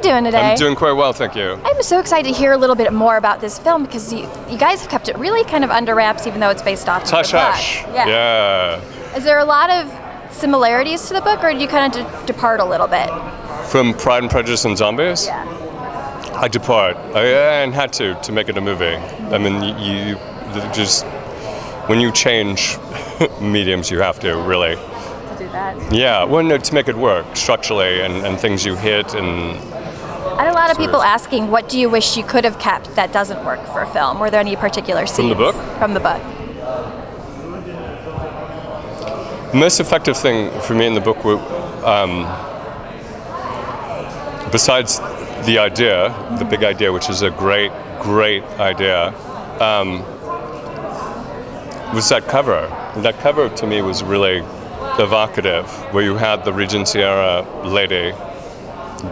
doing today? I'm doing quite well, thank you. I'm so excited to hear a little bit more about this film because you guys have kept it really kind of under wraps, even though it's based off of the book. Hush. Yeah. Is there a lot of similarities to the book, or did you kind of depart a little bit? From Pride and Prejudice and Zombies? Yeah. I depart. I had to make it a movie. I mean, you just, when you change mediums, you have to really. To do that? Yeah, well, no, to make it work structurally and things you hit and. I had a lot of people asking, what do you wish you could have kept that doesn't work for a film? Were there any particular scenes? From the book? From the book. The most effective thing for me in the book were, besides the idea, the big idea, which is a great idea, was that cover. And that cover to me was really evocative, where you had the Regency era lady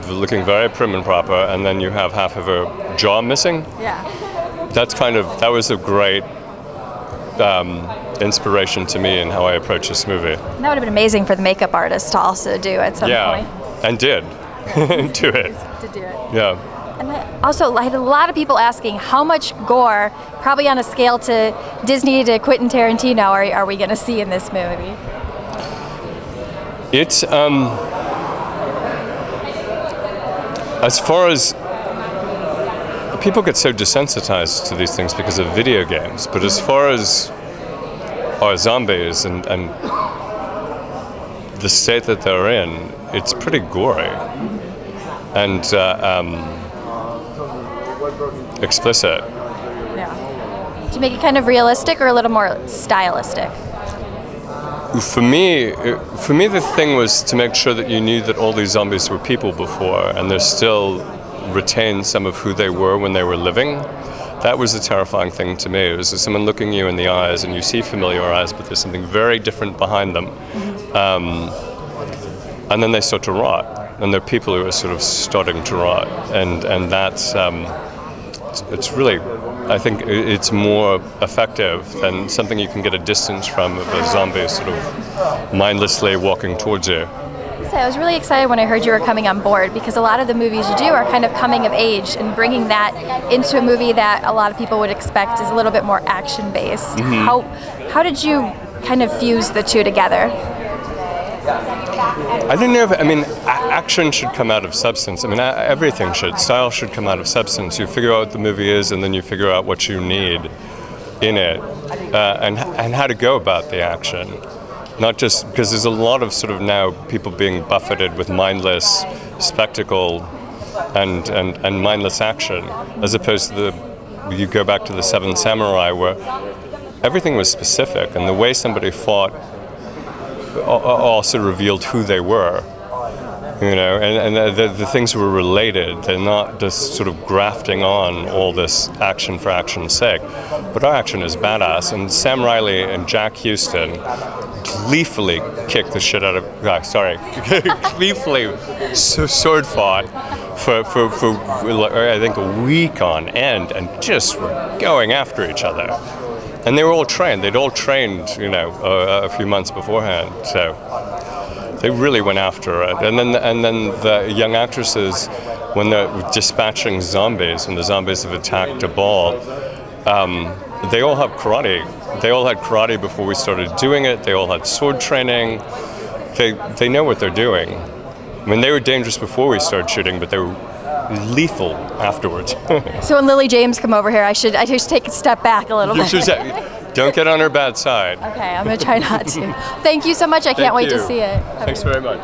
looking very prim and proper, and then you have half of her jaw missing. Yeah. That was a great inspiration to me in how I approach this movie. That would have been amazing for the makeup artist to also do at some point. Yeah, and did. Do it. To do it. Yeah. And I had a lot of people asking how much gore, probably on a scale to Disney to Quentin Tarantino, are we going to see in this movie? It's as far as people get so desensitized to these things because of video games, but as far as our zombies and the state that they're in, it's pretty gory and explicit. Yeah. To make it kind of realistic or a little more stylistic? For me, the thing was to make sure that you knew that all these zombies were people before, and they still retained some of who they were when they were living. That was the terrifying thing to me. It was someone looking you in the eyes, and you see familiar eyes, but there's something very different behind them. And then they start to rot, and they're people who are sort of starting to rot, and that's it's really, I think it's more effective than something you can get a distance from of a zombie sort of mindlessly walking towards you. So I was really excited when I heard you were coming on board, because a lot of the movies you do are kind of coming of age and bringing that into a movie that a lot of people would expect is a little bit more action-based. Mm-hmm. How did you kind of fuse the two together? I don't know action should come out of substance. I mean, everything should. Style should come out of substance. You figure out what the movie is, and then you figure out what you need in it, and how to go about the action. Not just because there's a lot of sort of now people being buffeted with mindless spectacle and mindless action, as opposed to you go back to the Seven Samurai, where everything was specific, and the way somebody fought also revealed who they were, you know, and the things were related. They're not just sort of grafting on all this action for action's sake, but our action is badass. And Sam Riley and Jack Houston gleefully kicked the shit out of, gleefully sword fought for I think a week on end, and just were going after each other. And they were all trained. They'd all trained, you know, a few months beforehand. So they really went after it. And then the young actresses, when they're dispatching zombies, when the zombies have attacked a ball, they all have karate. They all had karate before we started doing it. They all had sword training. They know what they're doing. I mean, they were dangerous before we started shooting, but they were lethal afterwards. So when Lily James come over here, I should take a step back a little bit. Don't get on her bad side. Okay, I'm going to try not to. Thank you so much. I can't wait to see it. Thanks very much.